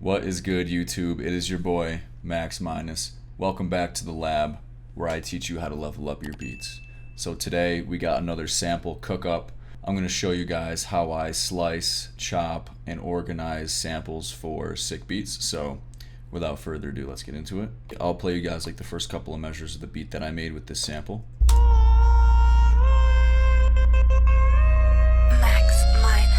What is good, YouTube? It is your boy, Max Minus. Welcome back to the lab, where I teach you how to level up your beats. So today, we got another sample cook-up. I'm going to show you guys how I slice, chop, and organize samples for sick beats. So without further ado, let's get into it. I'll play you guys like the first couple of measures of the beat that I made with this sample. Max Minus.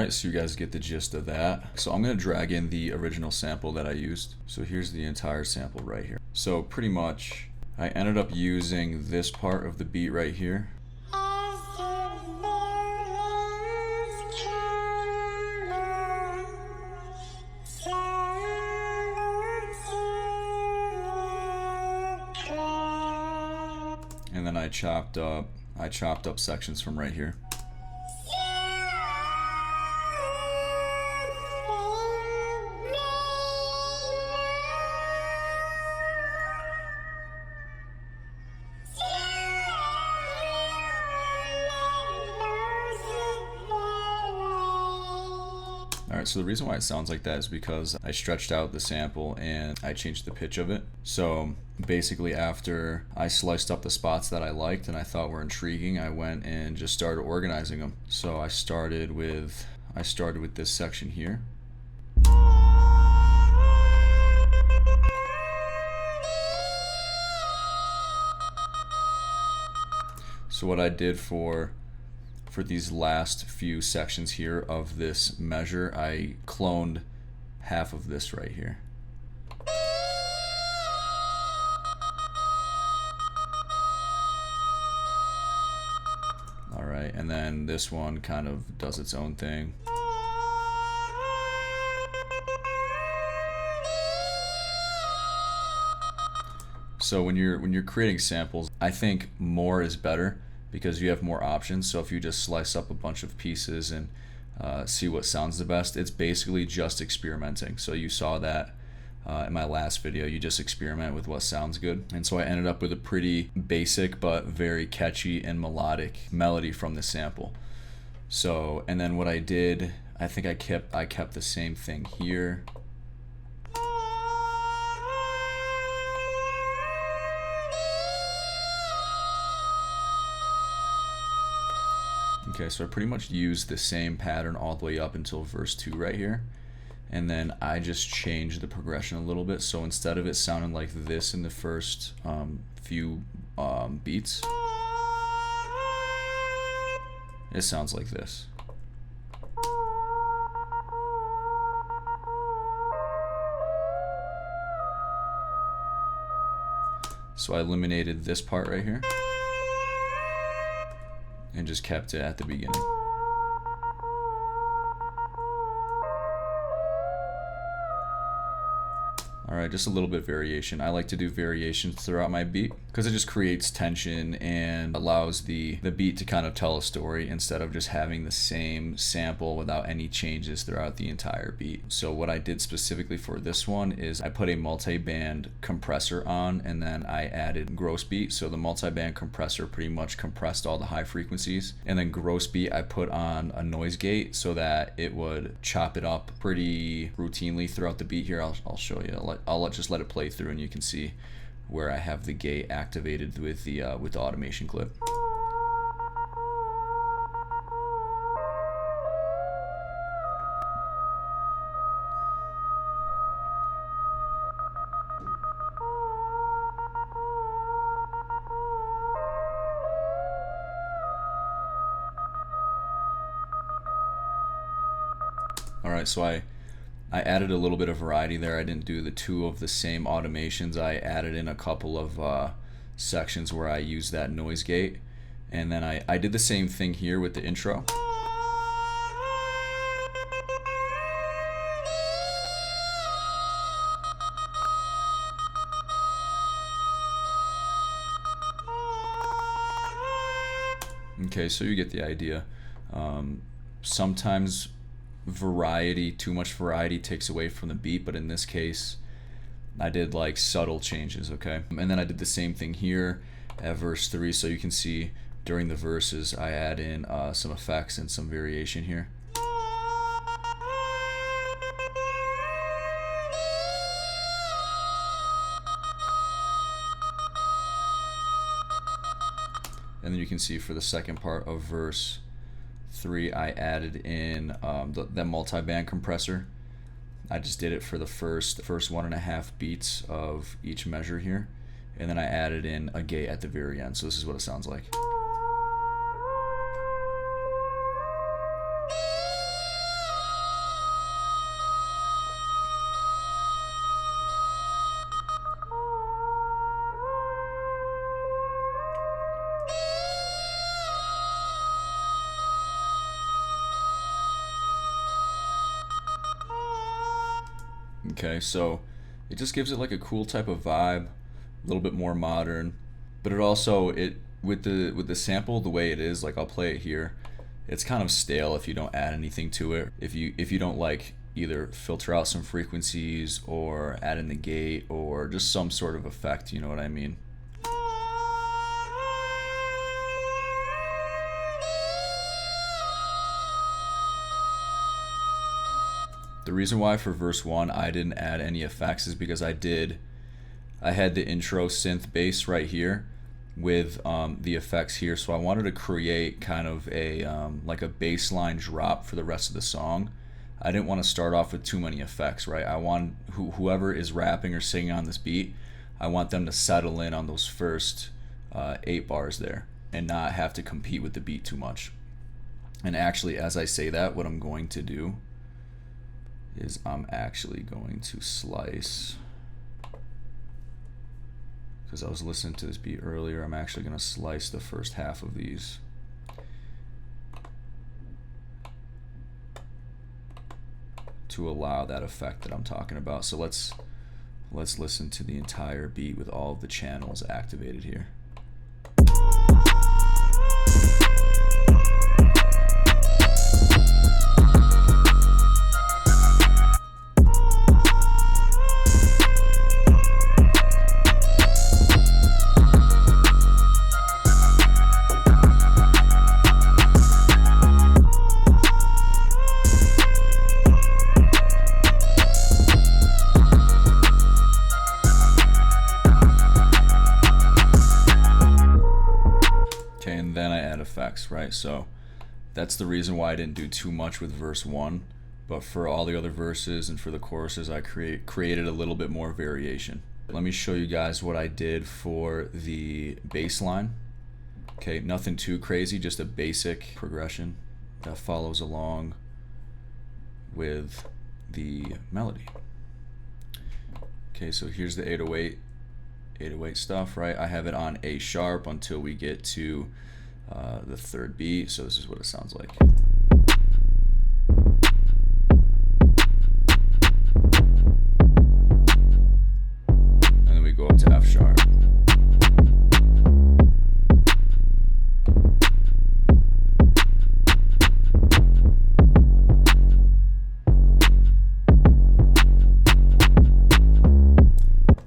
So you guys get the gist of that. So I'm going to drag in the original sample that I used. So here's the entire sample right here. So pretty much I ended up using this part of the beat right here. And then I chopped up sections from right here. Alright, so the reason why it sounds like that is because I stretched out the sample and I changed the pitch of it. So basically after I sliced up the spots that I liked and I thought were intriguing, I went and just started organizing them. So I started with this section here. So what I did for these last few sections here of this measure, I cloned half of this right here. Alright, and then this one kind of does its own thing. So when you're creating samples, I think more is better because you have more options. So if you just slice up a bunch of pieces and see what sounds the best, it's basically just experimenting. So you saw that in my last video, you just experiment with what sounds good. And so I ended up with a pretty basic but very catchy and melodic melody from the sample. So, and then what I did, I think I kept the same thing here. Okay, so I pretty much used the same pattern all the way up until verse 2 right here. And then I just changed the progression a little bit. So instead of it sounding like this in the first few beats, it sounds like this. So I eliminated this part right here and just kept it at the beginning. Alright, just a little bit variation. I like to do variations throughout my beat because it just creates tension and allows the beat to kind of tell a story instead of just having the same sample without any changes throughout the entire beat. So what I did specifically for this one is I put a multi-band compressor on and then I added gross beat. So the multi-band compressor pretty much compressed all the high frequencies, and then gross beat I put on a noise gate so that it would chop it up pretty routinely throughout the beat. Here I'll show you. I'll just let it play through and you can see where I have the gate activated with the automation clip. Alright, so I added a little bit of variety there. I didn't do the two of the same automations. I added in a couple of sections where I use that noise gate. And then I did the same thing here with the intro. Okay, so you get the idea. Sometimes too much variety takes away from the beat, but in this case, I did like subtle changes, okay? And then I did the same thing here at verse 3, so you can see during the verses I add in some effects and some variation here. And then you can see for the second part of verse 3, I added in the multi-band compressor. I just did it for the first 1.5 beats of each measure here, and then I added in a gate at the very end. So this is what it sounds like. Okay, so it just gives it like a cool type of vibe, a little bit more modern, but it also with the sample the way it is, like I'll play it here, it's kind of stale if you don't add anything to it. If you don't like either filter out some frequencies or add in the gate or just some sort of effect, you know what I mean? The reason why for verse 1 I didn't add any effects is because I had the intro synth bass right here with the effects here, so I wanted to create kind of a like a baseline drop for the rest of the song. I didn't want to start off with too many effects, right? I want whoever is rapping or singing on this beat, I want them to settle in on those first 8 bars there and not have to compete with the beat too much. And actually, as I say that, what I'm going to do is I'm actually going to slice, because I was listening to this beat earlier, I'm actually going to slice the first half of these. To allow that effect that I'm talking about. So let's listen to the entire beat with all of the channels activated here. Effects, right? So that's the reason why I didn't do too much with verse 1, but for all the other verses and for the choruses I created a little bit more variation. Let me show you guys what I did for the bass line. Okay, nothing too crazy, just a basic progression that follows along with the melody. Okay, so here's the 808 stuff, right? I have it on A sharp until we get to the third beat, so this is what it sounds like. And then we go up to F sharp.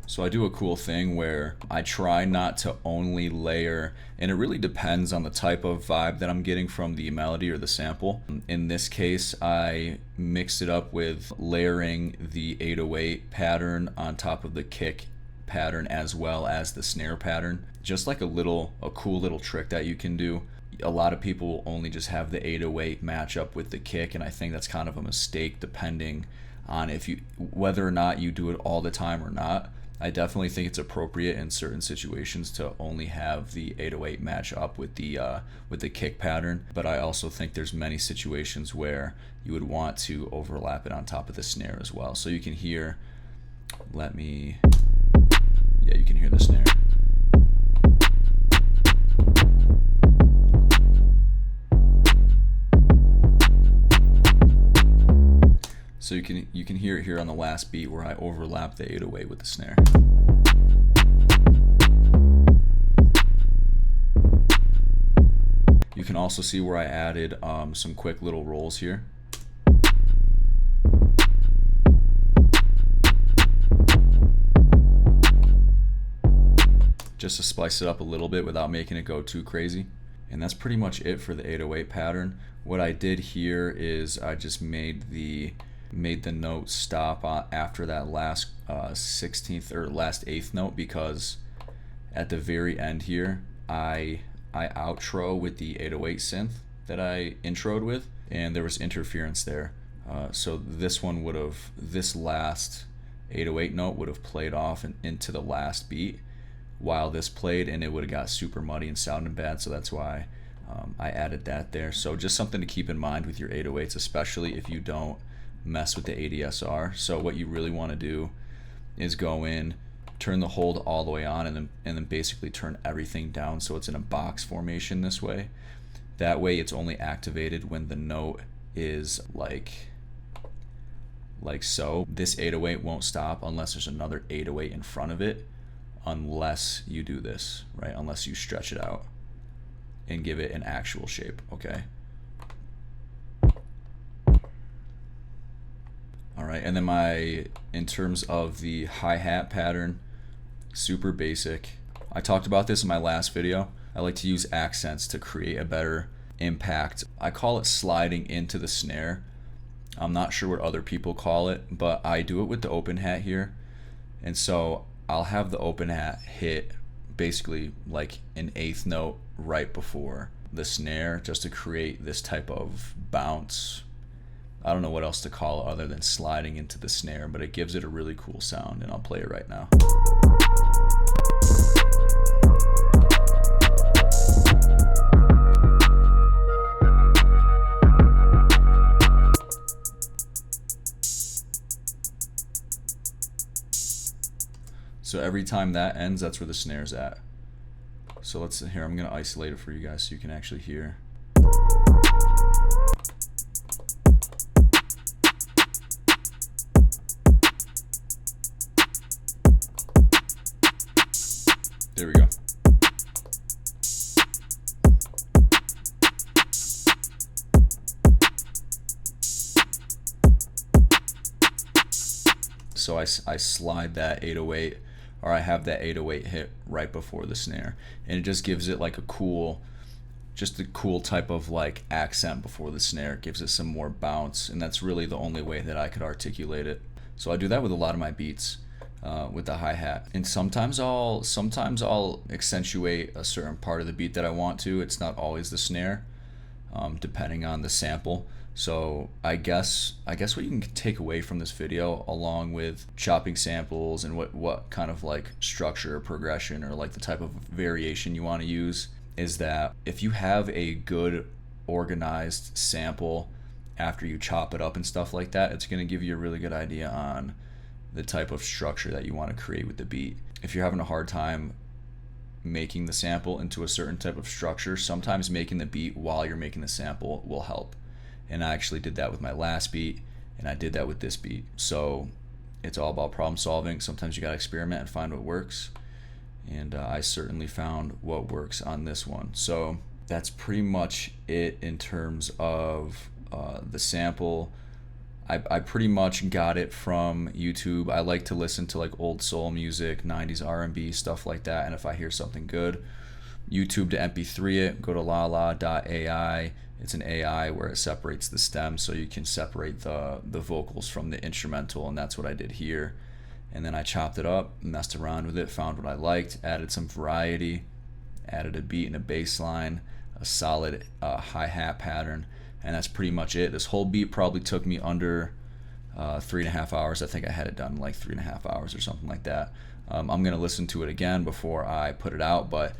So I do a cool thing where I try not to only layer, and it really depends on the type of vibe that I'm getting from the melody or the sample. In this case, I mixed it up with layering the 808 pattern on top of the kick pattern as well as the snare pattern. Just like a cool little trick that you can do. A lot of people will only just have the 808 match up with the kick, and I think that's kind of a mistake depending on whether or not you do it all the time or not. I definitely think it's appropriate in certain situations to only have the 808 match up with the kick pattern, but I also think there's many situations where you would want to overlap it on top of the snare as well. So you can hear, you can hear the snare. So you can hear it here on the last beat where I overlap the 808 with the snare. You can also see where I added some quick little rolls here. Just to spice it up a little bit without making it go too crazy. And that's pretty much it for the 808 pattern. What I did here is I just made the note stop after that last 16th or last 8th note, because at the very end here I outro with the 808 synth that I introed with, and there was interference there. So this last 808 note would have played off into the last beat while this played, and it would have got super muddy and sounded bad. So that's why I added that there. So just something to keep in mind with your 808s, especially if you don't mess with the ADSR. So what you really want to do is go in, turn the hold all the way on, and then basically turn everything down so it's in a box formation this way. That way it's only activated when the note is like so. This 808 won't stop unless there's another 808 in front of it, unless you do this, right? Unless you stretch it out and give it an actual shape, okay? All right, and then in terms of the hi-hat pattern, super basic. I talked about this in my last video. I like to use accents to create a better impact. I call it sliding into the snare. I'm not sure what other people call it, but I do it with the open hat here. And so I'll have the open hat hit basically like an 8th note right before the snare, just to create this type of bounce. I don't know what else to call it other than sliding into the snare, but it gives it a really cool sound, and I'll play it right now. So every time that ends, that's where the snare's at. So here, I'm gonna isolate it for you guys so you can actually hear. There we go. So I slide that 808, or I have that 808 hit right before the snare, and it just gives it like a cool type of like accent before the snare. It gives it some more bounce, and that's really the only way that I could articulate it. So I do that with a lot of my beats with the hi-hat, and sometimes I'll accentuate a certain part of the beat that I want to. It's not always the snare, depending on the sample. So I guess what you can take away from this video, along with chopping samples and what kind of like structure or progression or like the type of variation you want to use, is that if you have a good organized sample after you chop it up and stuff like that, it's going to give you a really good idea on the type of structure that you want to create with the beat. If you're having a hard time making the sample into a certain type of structure, sometimes making the beat while you're making the sample will help. And I actually did that with my last beat, and I did that with this beat. So it's all about problem solving. Sometimes you gotta experiment and find what works, and I certainly found what works on this one. So that's pretty much it in terms of the sample. I pretty much got it from YouTube. I like to listen to like old soul music, 90s R&B, stuff like that, and if I hear something good, YouTube to MP3 it, go to lala.ai. It's an AI where it separates the stems, so you can separate the vocals from the instrumental, and that's what I did here. And then I chopped it up, messed around with it, found what I liked, added some variety, added a beat and a bass line, a solid hi-hat pattern, and that's pretty much it. This whole beat probably took me under 3.5 hours. I think I had it done in like 3.5 hours or something like that. I'm gonna listen to it again before I put it out, but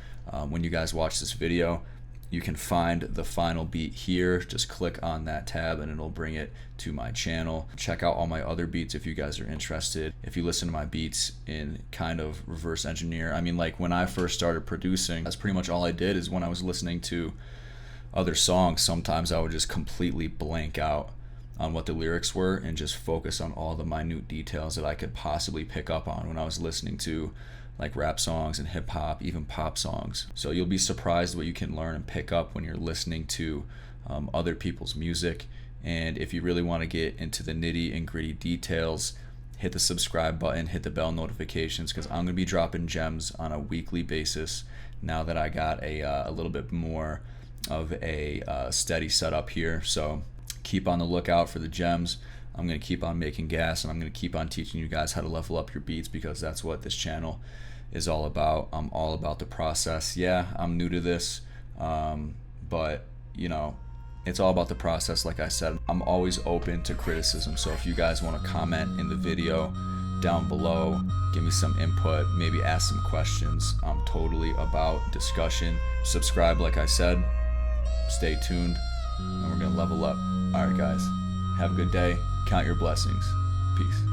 when you guys watch this video, you can find the final beat here. Just click on that tab and it'll bring it to my channel. Check out all my other beats if you guys are interested. If you listen to my beats in kind of reverse engineer, I mean, like when I first started producing, that's pretty much all I did. Is when I was listening to other songs, sometimes I would just completely blank out on what the lyrics were and just focus on all the minute details that I could possibly pick up on when I was listening to like rap songs and hip hop, even pop songs. So you'll be surprised what you can learn and pick up when you're listening to other people's music. And if you really want to get into the nitty and gritty details, hit the subscribe button, hit the bell notifications, because I'm going to be dropping gems on a weekly basis now that I got a little bit more of a steady setup here. So keep on the lookout for the gems. I'm going to keep on making gas, and I'm going to keep on teaching you guys how to level up your beats, because that's what this channel is all about. I'm all about the process. Yeah, I'm new to this, but you know, it's all about the process. Like I said, I'm always open to criticism. So if you guys want to comment in the video down below, give me some input, maybe ask some questions, I'm totally about discussion. Subscribe, like I said, stay tuned, and we're going to level up. All right, guys, have a good day. Count your blessings. Peace.